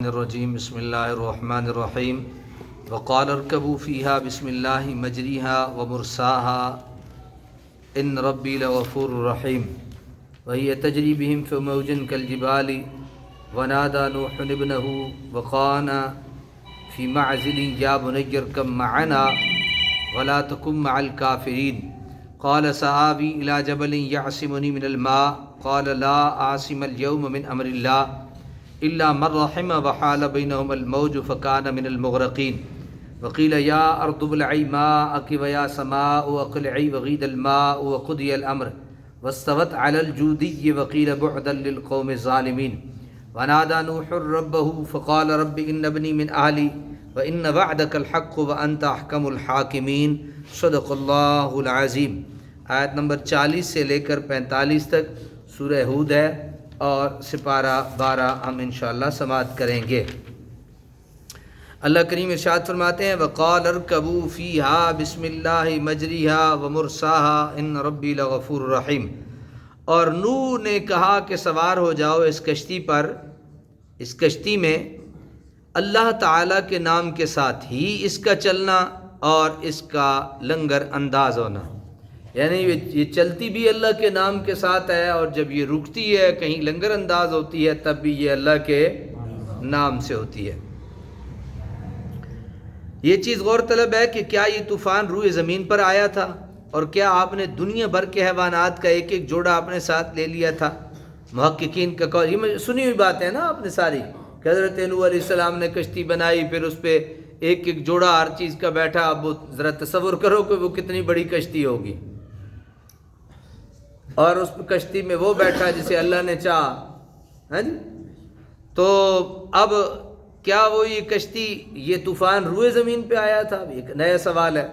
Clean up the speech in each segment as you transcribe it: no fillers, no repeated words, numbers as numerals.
الرجیم بسم اللہ الرحمن الرحیم وقال ارکبوا فیہا بسم اللہ مجریہا ومرساہا ان ربی لغفور رحیم وہی تجری بہم فی موج کالجبال ونادى نوح ابنہ وقال فی معزل یا بنی ارکب معنا ولا تکن مع الکافرین قال سآوی الی جبل یعصمنی من الماء قال لا عاصم اليوم من امر اللہ إلا من رحم وحال بينهما الموج فكان من المغرقين وقيل يا أرض ابلعي ماءك ويا سماء أقلعي وغيض الماء وقضي الأمر واستوت على الجودي وقيل بعدا للقوم الظالمين ونادى نوح ربه فقال رب إن ابني من أهلي وإن وعدك الحق وأنت أحكم الحاكمين صدق الله العظيم۔ آیت نمبر 40 سے لے کر 45 تک سورہ ہود ہے اور سپارہ 12 ہم انشاءاللہ سماعت کریں گے۔ اللہ کریم ارشاد فرماتے ہیں وقال ارکبوا فیہا بسم اللہ مجریہا ومرساہا ان ربی لغفور رحیم، اور نوح نے کہا کہ سوار ہو جاؤ اس کشتی پر، اس کشتی میں اللہ تعالیٰ کے نام کے ساتھ ہی اس کا چلنا اور اس کا لنگر انداز ہونا، یعنی یہ چلتی بھی اللہ کے نام کے ساتھ ہے، اور جب یہ رکتی ہے کہیں لنگر انداز ہوتی ہے تب بھی یہ اللہ کے نام سے ہوتی ہے۔ یہ چیز غور طلب ہے کہ کیا یہ طوفان روئے زمین پر آیا تھا، اور کیا آپ نے دنیا بھر کے حیوانات کا ایک ایک جوڑا اپنے ساتھ لے لیا تھا؟ محققین کا قول، یہ سنی ہوئی بات ہے نا آپ نے ساری، کہ حضرت نوح علیہ السلام نے کشتی بنائی، پھر اس پہ ایک ایک جوڑا ہر چیز کا بیٹھا۔ اب وہ ذرا تصور کرو کہ وہ کتنی بڑی کشتی ہوگی، اور اس کشتی میں وہ بیٹھا جسے اللہ نے چاہا، ہاں جی؟ تو اب کیا وہ یہ کشتی، یہ طوفان روئے زمین پہ آیا تھا؟ ایک نیا سوال ہے۔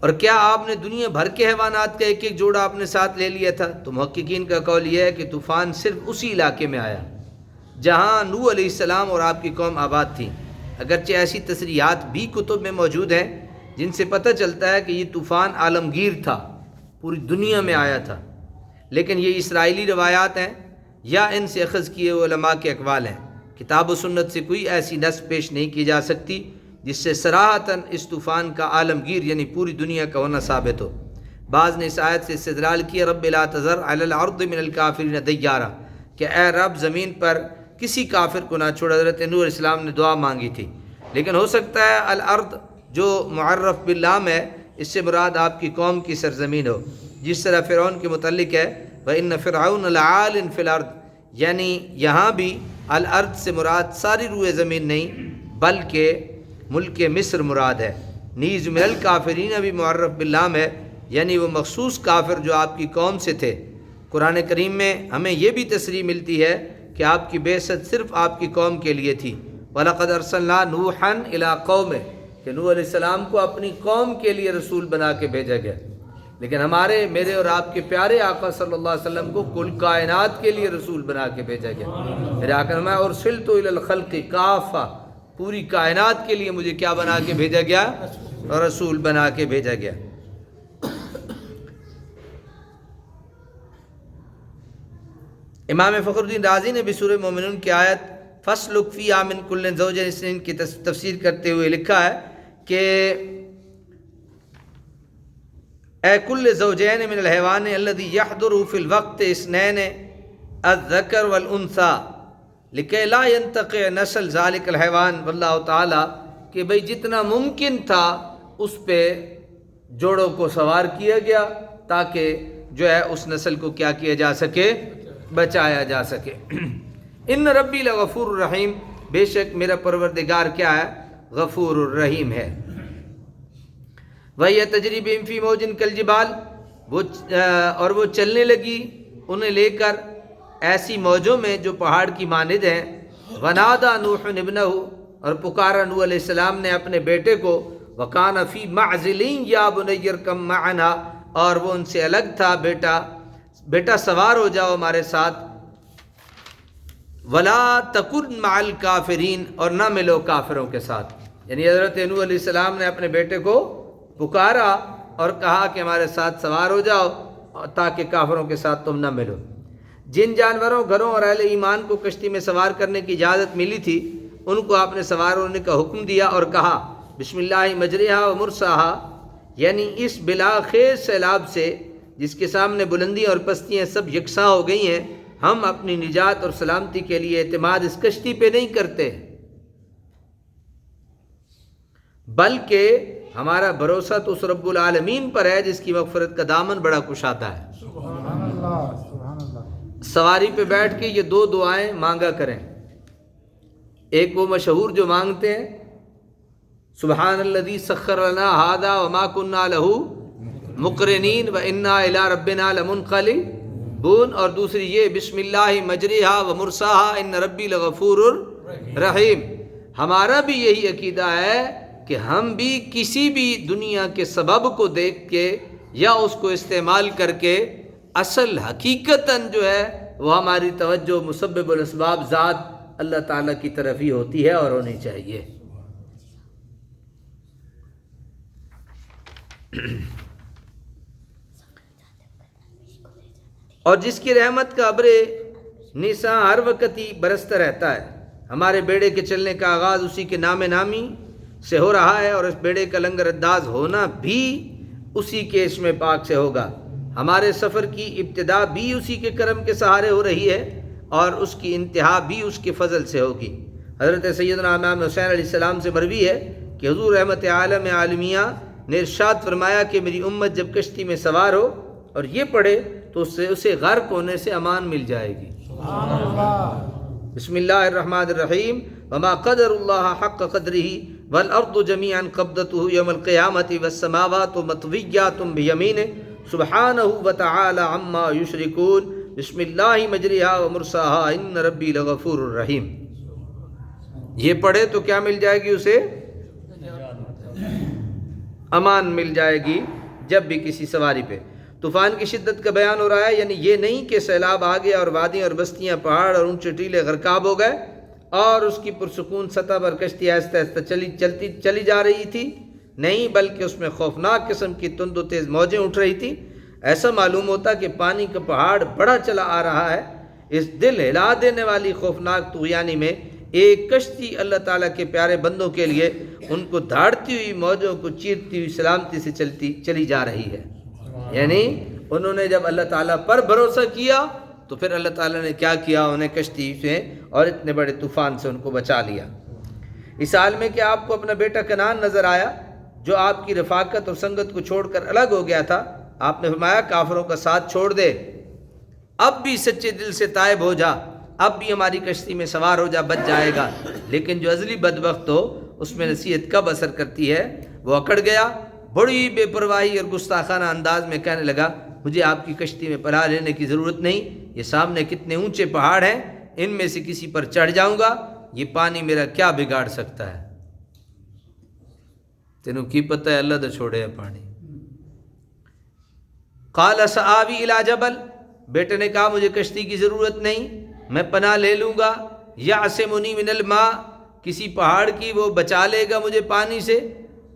اور کیا آپ نے دنیا بھر کے حیوانات کا ایک ایک جوڑا اپنے ساتھ لے لیا تھا؟ تو محققین کا قول یہ ہے کہ طوفان صرف اسی علاقے میں آیا جہاں نوح علیہ السلام اور آپ کی قوم آباد تھی، اگرچہ ایسی تصریحات بھی کتب میں موجود ہیں جن سے پتہ چلتا ہے کہ یہ طوفان عالمگیر تھا، پوری دنیا میں آیا تھا، لیکن یہ اسرائیلی روایات ہیں یا ان سے اخذ کیے ہوئے علماء کے اقوال ہیں۔ کتاب و سنت سے کوئی ایسی نص پیش نہیں کی جا سکتی جس سے صراحتاً اس طوفان کا عالمگیر یعنی پوری دنیا کا ہونا ثابت ہو۔ بعض نے اس آیت سے استدلال کیا رب لا تذر علی الارض من الکافرین دیارا، کہ اے رب زمین پر کسی کافر کو نہ چھوڑ۔ حضرت نوح علیہ السلام نے دعا مانگی تھی، لیکن ہو سکتا ہے الارض جو معرف باللام ہے اس سے مراد آپ کی قوم کی سرزمین ہو، جس طرح فرعون کے متعلق ہے وَإِنَّ فِرْعَوْنَ لَعَالٍ فِي الْأَرْضِ، یعنی یہاں بھی الارض سے مراد ساری روئے زمین نہیں بلکہ ملک مصر مراد ہے۔ نیز من الکافرین بھی معرف باللام ہے، یعنی وہ مخصوص کافر جو آپ کی قوم سے تھے۔ قرآن کریم میں ہمیں یہ بھی تصریح ملتی ہے کہ آپ کی بعثت صرف آپ کی قوم کے لیے تھی۔ وَلَقَدْ أَرْسَلْنَا نُوحًا إِلَىٰ قَوْمِهِ، کہ نوح علیہ السلام کو اپنی قوم کے لیے رسول بنا کے بھیجا گیا، لیکن میرے اور آپ کے پیارے آقا صلی اللہ علیہ وسلم کو کل کائنات کے لیے رسول بنا کے بھیجا گیا۔ میرے آقا نے ارسلت الی الخلق کافہ، پوری کائنات کے لیے مجھے کیا بنا کے بھیجا گیا؟ رسول بنا کے بھیجا گیا۔ امام فخر الدین رازی نے بھی سورہ مومنون کی آیت فَاسْلُكْ فِيهَا مِن كُلٍّ زَوْجَيْنِ اثْنَيْنِ کی تفسیر کرتے ہوئے لکھا ہے کہ اے کل زوجین من الحیوان الذی یحضر فی الوقت اثنین الذکر والانثى لکی لا ينتقع نسل ذلک الحیوان، واللہ تعالی، کہ بھئی جتنا ممکن تھا اس پہ جوڑوں کو سوار کیا گیا تاکہ جو ہے اس نسل کو کیا کیا جا سکے، بچایا جا سکے۔ ان ربی لغفور الرحیم، بے شک میرا پروردگار کیا ہے؟ غفور الرحیم ہے۔ وَهِيَ تَجْرِي بِهِمْ فِي مَوْجٍ كَالْجِبَالِ، اور وہ چلنے لگی انہیں لے کر ایسی موجوں میں جو پہاڑ کی مانند ہیں۔ وَنَادَى نُوحٌ ابْنَهُ، اور پکارا نوح علیہ السلام نے اپنے بیٹے کو۔ وَكَانَ فِي مَعْزِلٍ يَا بُنَيَّ ارْكَب مَّعَنَا، اور وہ ان سے الگ تھا، بیٹا سوار ہو جاؤ ہمارے ساتھ۔ وَلَا تَكُنْ مَعَ الْكَافِرِينَ، اور نہ ملو کافروں کے ساتھ، یعنی حضرت نوح علیہ السلام نے اپنے بیٹے کو پکارا اور کہا کہ ہمارے ساتھ سوار ہو جاؤ تاکہ کافروں کے ساتھ تم نہ ملو۔ جن جانوروں گھروں اور اہل ایمان کو کشتی میں سوار کرنے کی اجازت ملی تھی ان کو آپ نے سوار ہونے کا حکم دیا اور کہا بسم اللہ مجریہا و مرساہا، یعنی اس بلاخیز سیلاب سے جس کے سامنے بلندیاں اور پستیاں سب یکساں ہو گئی ہیں، ہم اپنی نجات اور سلامتی کے لیے اعتماد اس کشتی پہ نہیں کرتے، بلکہ ہمارا بھروسہ تو اس رب العالمین پر ہے جس کی مغفرت کا دامن بڑا کشادہ ہے۔ سبحان اللہ، سبحان اللہ۔ سواری پہ بیٹھ کے یہ دو دعائیں مانگا کریں۔ ایک وہ مشہور جو مانگتے ہیں سبحان الذی سخر لنا ھذا وما كنا له مقرنین وانا الی ربنا لمنقلبون، اور دوسری یہ بسم اللہ مجریہا و مرساہا ان ربی لغفور رحیم۔ ہمارا بھی یہی عقیدہ ہے کہ ہم بھی کسی بھی دنیا کے سبب کو دیکھ کے یا اس کو استعمال کر کے اصل حقیقتاً جو ہے وہ ہماری توجہ مسبب الاسباب ذات اللہ تعالیٰ کی طرف ہی ہوتی ہے اور ہونی چاہیے۔ اور جس کی رحمت کا ابر نساں ہر وقت ہی برستا رہتا ہے، ہمارے بیڑے کے چلنے کا آغاز اسی کے نام نامی سے ہو رہا ہے اور اس بیڑے کا لنگر انداز ہونا بھی اسی کے اسم پاک سے ہوگا، ہمارے سفر کی ابتدا بھی اسی کے کرم کے سہارے ہو رہی ہے اور اس کی انتہا بھی اس کے فضل سے ہوگی۔ حضرت سیدنا امام حسین علیہ السلام سے مروی ہے کہ حضور رحمت عالم عالمیہ نے ارشاد فرمایا کہ میری امت جب کشتی میں سوار ہو اور یہ پڑھے تو اسے غرق ہونے سے امان مل جائے گی۔ سبحان اللہ۔ بسم اللہ الرحمن الرحیم وما قدر اللہ حق قدرہ والارض جمیعا قبضتہ یوم القیامۃ والسماوات مطویات بیمینہ سبحانہ وتعالی عما یشرکون بسم اللہ مجریہا و مرساہا ان ربی لغفور الرحیم۔ یہ پڑھے تو کیا مل جائے گی؟ اسے امان مل جائے گی جب بھی کسی سواری پہ۔ طوفان کی شدت کا بیان ہو رہا ہے، یعنی یہ نہیں کہ سیلاب آ گیا اور وادیاں اور بستیاں پہاڑ اور اونچے ٹیلے غرقاب ہو گئے اور اس کی پرسکون سطح پر کشتی آہستہ آہستہ چلی جا رہی تھی، نہیں، بلکہ اس میں خوفناک قسم کی تند و تیز موجیں اٹھ رہی تھی۔ ایسا معلوم ہوتا کہ پانی کا پہاڑ بڑا چلا آ رہا ہے۔ اس دل ہلا دینے والی خوفناک طغیانی میں ایک کشتی اللہ تعالیٰ کے پیارے بندوں کے لیے ان کو دھاڑتی ہوئی موجوں کو چیرتی ہوئی سلامتی سے چلی جا رہی ہے، یعنی انہوں نے جب اللہ تعالیٰ پر بھروسہ کیا تو پھر اللہ تعالیٰ نے کیا کیا، انہیں کشتی سے اور اتنے بڑے طوفان سے ان کو بچا لیا۔ اس حال میں کہ آپ کو اپنا بیٹا کنعان نظر آیا جو آپ کی رفاقت اور سنگت کو چھوڑ کر الگ ہو گیا تھا، آپ نے فرمایا کافروں کا ساتھ چھوڑ دے، اب بھی سچے دل سے تائب ہو جا، اب بھی ہماری کشتی میں سوار ہو جا، بچ جائے گا۔ لیکن جو ازلی بدبخت ہو اس میں نصیحت کب اثر کرتی ہے، وہ اکڑ گیا، بڑی بے پرواہی اور گستاخانہ انداز میں کہنے لگا مجھے آپ کی کشتی میں پناہ لینے کی ضرورت نہیں، یہ سامنے کتنے اونچے پہاڑ ہیں، ان میں سے کسی پر چڑھ جاؤں گا، یہ پانی میرا کیا بگاڑ سکتا ہے؟ تینوں کی پتہ ہے اللہ تو چھوڑے ہے پانی۔ قال سآوی الی جبل، بیٹے نے کہا مجھے کشتی کی ضرورت نہیں، میں پناہ لے لوں گا، یعصمنی من الماء، کسی پہاڑ کی وہ بچا لے گا مجھے پانی سے۔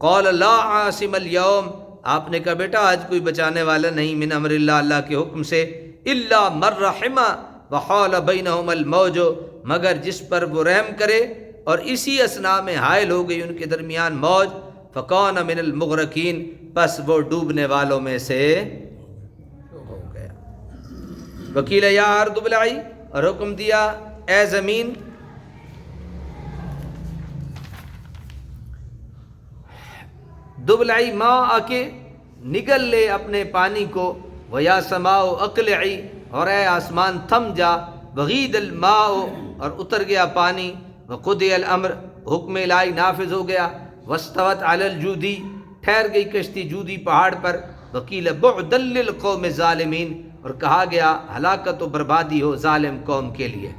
قال لا عاصم اليوم، آپ نے کہا بیٹا آج کوئی بچانے والا نہیں من امر اللہ، اللہ کے حکم سے، الا من رحم وحال بینہم الموج، مگر جس پر وہ رحم کرے اور اسی اثناء میں حائل ہو گئی ان کے درمیان موج، فکان من المغرقین، پس وہ ڈوبنے والوں میں سے ہو گیا۔ وکیل یا ارض ابلعی، اور حکم دیا اے زمین دبلعی ماں آ کے نگل لے اپنے پانی کو، ویا سماء اقلعی، اور اے آسمان تھم جا، وغید الماء، اور اتر گیا پانی، وقضی الامر، حکم الہی نافذ ہو گیا، واستوت علی الجودی، ٹھہر گئی کشتی جودی پہاڑ پر، وقیل بعدا للقوم الظالمین، اور کہا گیا ہلاکت و بربادی ہو ظالم قوم کے لیے۔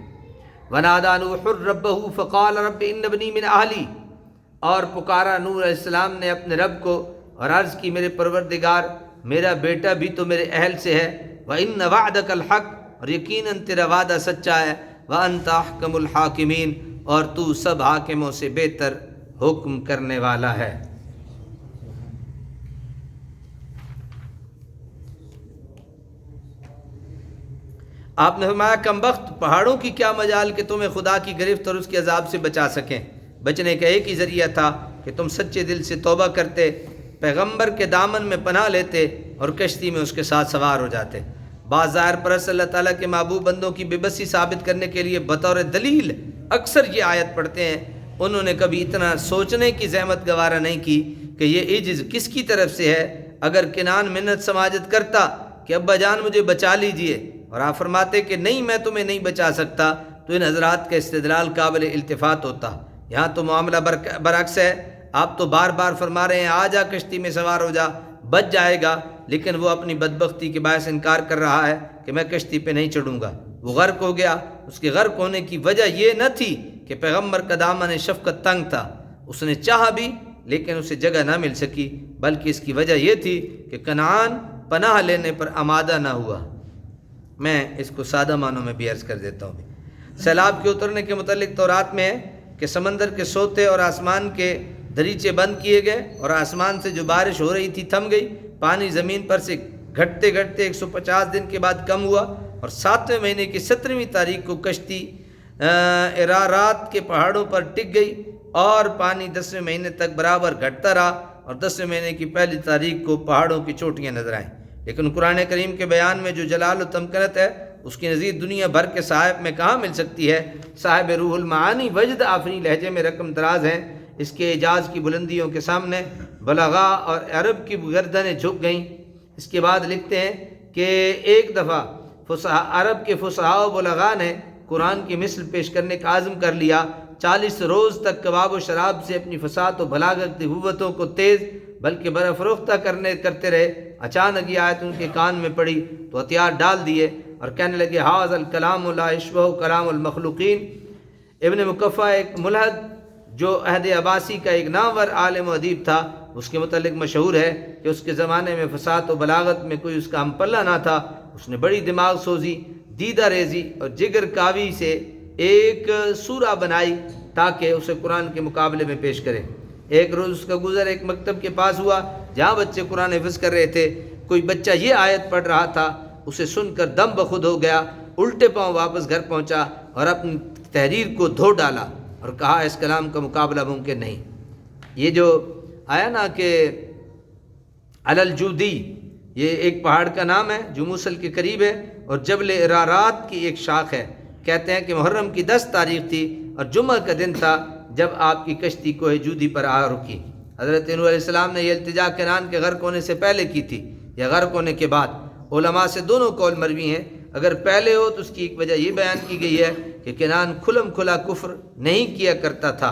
ونادى نوح ربه فقال رب ان ابنی من اہلی، اور پکارا نوح علیہ السلام نے اپنے رب کو اور عرض کی میرے پروردگار میرا بیٹا بھی تو میرے اہل سے ہے، وَإِنَّ وَعْدَكَ الْحَقُّ، اور یقیناً تیرا وعدہ سچا ہے، وَأَنْتَ أَحْكَمُ الْحَاكِمِينَ، اور تو سب حاکموں سے بہتر حکم کرنے والا ہے۔ آپ نے فرمایا کمبخت پہاڑوں کی کیا مجال کہ تمہیں خدا کی گرفت اور اس کے عذاب سے بچا سکیں۔ بچنے کا ایک ہی ذریعہ تھا کہ تم سچے دل سے توبہ کرتے، پیغمبر کے دامن میں پناہ لیتے اور کشتی میں اس کے ساتھ سوار ہو جاتے۔ بعض ظاہر پرست اللہ تعالیٰ کے محبوب بندوں کی بے بسی ثابت کرنے کے لیے بطور دلیل اکثر یہ آیت پڑھتے ہیں۔ انہوں نے کبھی اتنا سوچنے کی زحمت گوارہ نہیں کی کہ یہ عجز کس کی طرف سے ہے۔ اگر کنعان منت سماجت کرتا کہ ابا جان مجھے بچا لیجئے، اور آپ فرماتے کہ نہیں میں تمہیں نہیں بچا سکتا، تو ان حضرات کا استدلال قابل التفات ہوتا۔ یہاں تو معاملہ برعکس ہے، آپ تو بار بار فرما رہے ہیں آ جا کشتی میں سوار ہو جا، بچ جائے گا، لیکن وہ اپنی بدبختی کے باعث انکار کر رہا ہے کہ میں کشتی پہ نہیں چڑھوں گا۔ وہ غرق ہو گیا۔ اس کے غرق ہونے کی وجہ یہ نہ تھی کہ پیغمبر کا دامن شفقت تنگ تھا، اس نے چاہا بھی لیکن اسے جگہ نہ مل سکی، بلکہ اس کی وجہ یہ تھی کہ کنعان پناہ لینے پر آمادہ نہ ہوا۔ میں اس کو سادہ معنوں میں بھی عرض کر دیتا ہوں۔ سیلاب کے اترنے کے متعلق تورات میں ہے کہ سمندر کے سوتے اور آسمان کے دریچے بند کیے گئے، اور آسمان سے جو بارش ہو رہی تھی تھم گئی، پانی زمین پر سے گھٹتے گھٹتے 150 دن کے بعد کم ہوا، اور 7ویں مہینے کی 17ویں تاریخ کو کشتی ارارات کے پہاڑوں پر ٹک گئی، اور پانی 10ویں مہینے تک برابر گھٹتا رہا، اور 10ویں مہینے کی پہلی تاریخ کو پہاڑوں کی چوٹیاں نظر آئیں۔ لیکن قرآن کریم کے بیان میں جو جلال و تمکنت ہے اس کی نظیر دنیا بھر کے صاحب میں کہاں مل سکتی ہے۔ صاحب روح المعانی وجد آفری لہجے میں رقم دراز ہیں، اس کے اعجاز کی بلندیوں کے سامنے بلغا اور عرب کی گردنیں جھک گئیں۔ اس کے بعد لکھتے ہیں کہ ایک دفعہ عرب کے فصحاء و بلغا نے قرآن کی مثل پیش کرنے کا عزم کر لیا۔ 40 روز تک کباب و شراب سے اپنی فساد و بلاغت کی قوتوں کو تیز بلکہ برافروختہ کرتے رہے۔ اچانک یہ آیت ان کے کان میں پڑی تو ہتھیار ڈال دیے اور کہنے لگے ھذا الکلام لا یشبہ کلام المخلوقین۔ ابن مکفہ ایک ملحد جو عہد عباسی کا ایک نامور عالم و ادیب تھا، اس کے متعلق مشہور ہے کہ اس کے زمانے میں فساد و بلاغت میں کوئی اس کا ہم پلہ نہ تھا۔ اس نے بڑی دماغ سوزی، دیدہ ریزی اور جگر کاوی سے ایک سورہ بنائی تاکہ اسے قرآن کے مقابلے میں پیش کرے۔ ایک روز اس کا گزر ایک مکتب کے پاس ہوا جہاں بچے قرآن حفظ کر رہے تھے۔ کوئی بچہ یہ آیت پڑھ رہا تھا، اسے سن کر دم بخود ہو گیا، الٹے پاؤں واپس گھر پہنچا اور اپنی تحریر کو دھو ڈالا اور کہا اس کلام کا مقابلہ ممکن نہیں۔ یہ جو آیا نا کہ الجودی، یہ ایک پہاڑ کا نام ہے جو موصل کے قریب ہے اور جبل ارارات کی ایک شاخ ہے۔ کہتے ہیں کہ محرم کی 10 تاریخ تھی اور جمعہ کا دن تھا جب آپ کی کشتی کوہ جودی پر آ رکی۔ حضرت نوح علیہ السلام نے یہ التجا کنعان کے غرق ہونے سے پہلے کی تھی یا غرق ہونے کے بعد؟ علماء سے دونوں قول مروی ہیں۔ اگر پہلے ہو تو اس کی ایک وجہ یہ بیان کی گئی ہے کہ کنعان کھلم کھلا کفر نہیں کیا کرتا تھا،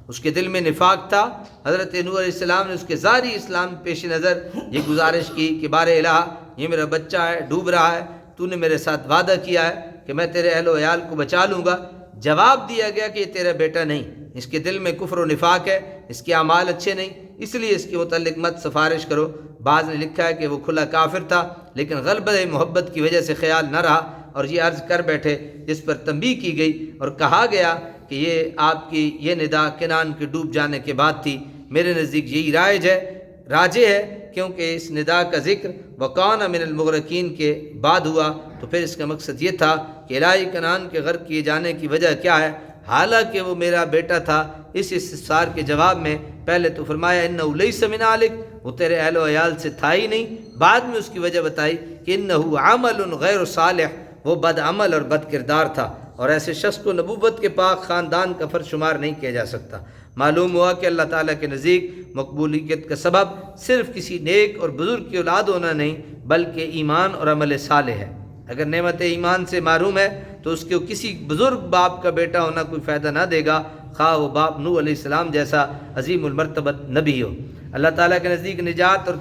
اس کے دل میں نفاق تھا۔ حضرت نوح علیہ السلام نے اس کے ظاہری اسلام پیش نظر یہ گزارش کی کہ بار الہ یہ میرا بچہ ہے، ڈوب رہا ہے، تو نے میرے ساتھ وعدہ کیا ہے کہ میں تیرے اہل و عیال کو بچا لوں گا۔ جواب دیا گیا کہ یہ تیرا بیٹا نہیں، اس کے دل میں کفر و نفاق ہے، اس کے اعمال اچھے نہیں، اس لیے اس کے متعلق مت سفارش کرو۔ بعض نے لکھا ہے کہ وہ کھلا کافر تھا لیکن غلبہ محبت کی وجہ سے خیال نہ رہا اور یہ عرض کر بیٹھے، جس پر تنبیہ کی گئی اور کہا گیا کہ یہ آپ کی یہ ندا کنعان کے ڈوب جانے کے بعد تھی۔ میرے نزدیک یہی راجح ہے کیونکہ اس ندا کا ذکر وَقَانَ مِنَ الْمُغْرَقِينَ کے بعد ہوا، تو پھر اس کا مقصد یہ تھا کہ الہی کنعان کے غرق کیے جانے کی وجہ کیا ہے، حالانکہ وہ میرا بیٹا تھا۔ اس استفسار کے جواب میں پہلے تو فرمایا اِنَّهُ لَيْسَ مِنْ أَهْلِكَ، وہ تیرے اہل و عیال سے تھا ہی نہیں۔ بعد میں اس کی وجہ بتائی کہ اِنَّهُ عَمَلٌ غَيْرُ صَالِحٌ، وہ بد عمل اور بد کردار تھا، اور ایسے شخص کو نبوت کے پاک خاندان کا فرد شمار نہیں کیا جا سکتا۔ معلوم ہوا کہ اللہ تعالیٰ کے نزدیک مقبولیت کا سبب صرف کسی نیک اور بزرگ کی اولاد ہونا نہیں بلکہ ایمان اور عمل صالح ہے۔ اگر نعمت ایمان سے محروم ہے تو اس کو کسی بزرگ باپ کا بیٹا ہونا کوئی فائدہ نہ دے گا، خواہ وہ باپ نوح علیہ السلام جیسا عظیم المرتبت نبی ہو۔ اللہ تعالیٰ کے نزدیک نجات اور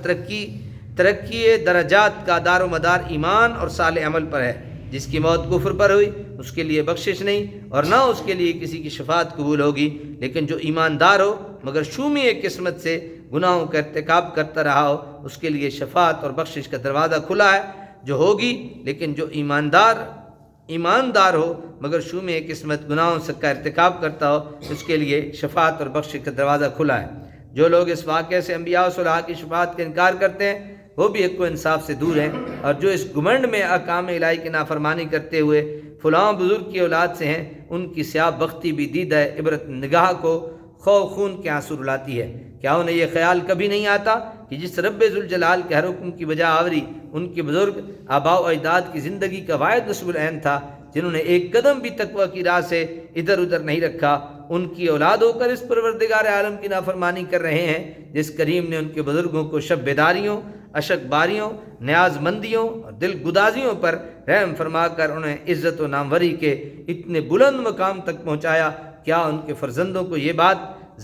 ترقی درجات کا دار و مدار ایمان اور صالح عمل پر ہے۔ جس کی موت کفر پر ہوئی اس کے لیے بخشش نہیں اور نہ اس کے لیے کسی کی شفاعت قبول ہوگی، لیکن جو ایماندار ہو مگر شومی قسمت سے گناہوں کا ارتکاب کرتا رہا ہو اس کے لیے شفاعت اور بخشش کا دروازہ کھلا ہے جو ہوگی، لیکن جو ایماندار ہو مگر شومی قسمت گناہوں کا ارتکاب کرتا ہو اس کے لیے شفاعت اور بخشش کا دروازہ کھلا ہے۔ جو لوگ اس واقعے سے انبیاء و صلحاء کی شفاعت کا انکار کرتے ہیں وہ بھی حق و انصاف سے دور ہیں، اور جو اس گمنڈ میں احکام الہی کی نافرمانی کرتے ہوئے فلاں بزرگ کی اولاد سے ہیں، ان کی سیاہ بختی بھی دیدہ عبرت نگاہ کو خوف خون کے آنسو رلاتی ہے۔ کیا انہیں یہ خیال کبھی نہیں آتا کہ جس رب ذوالجلال کے ہر حکم کی بجا آوری ان کے بزرگ آباء و اجداد کی زندگی کا واحد نصب العین تھا، جنہوں نے ایک قدم بھی تقوی کی راہ سے ادھر ادھر نہیں رکھا، ان کی اولاد ہو کر اس پروردگار عالم کی نافرمانی کر رہے ہیں جس کریم نے ان کے بزرگوں کو شب بیداریوں، اشک باریوں، نیاز مندیوں اور دل گدازیوں پر رحم فرما کر انہیں عزت و ناموری کے اتنے بلند مقام تک پہنچایا۔ کیا ان کے فرزندوں کو یہ بات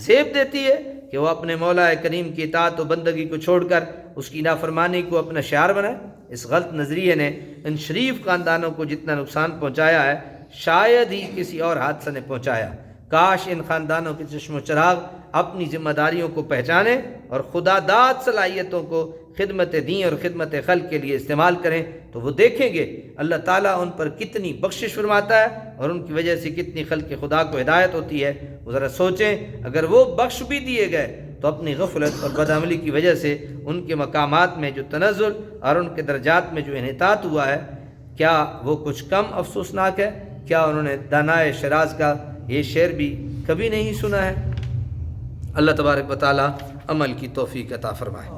زیب دیتی ہے کہ وہ اپنے مولا کریم کی اطاعت و بندگی کو چھوڑ کر اس کی نافرمانی کو اپنا شعار بنائے؟ اس غلط نظریے نے ان شریف خاندانوں کو جتنا نقصان پہنچایا ہے شاید ہی کسی اور حادثہ نے پہنچایا۔ کاش ان خاندانوں کے چشم و چراغ اپنی ذمہ داریوں کو پہچانیں اور خدا داد صلاحیتوں کو خدمت دین اور خدمت خلق کے لیے استعمال کریں، تو وہ دیکھیں گے اللہ تعالیٰ ان پر کتنی بخشش فرماتا ہے اور ان کی وجہ سے کتنی خلق خدا کو ہدایت ہوتی ہے۔ وہ ذرا سوچیں، اگر وہ بخش بھی دیے گئے تو اپنی غفلت اور بدعملی کی وجہ سے ان کے مقامات میں جو تنزل اور ان کے درجات میں جو انحطاط ہوا ہے، کیا وہ کچھ کم افسوسناک ہے؟ کیا انہوں نے دانائے شیراز کا یہ شعر بھی کبھی نہیں سنا ہے؟ اللہ تبارک و تعالیٰ عمل کی توفیق عطا فرمائے۔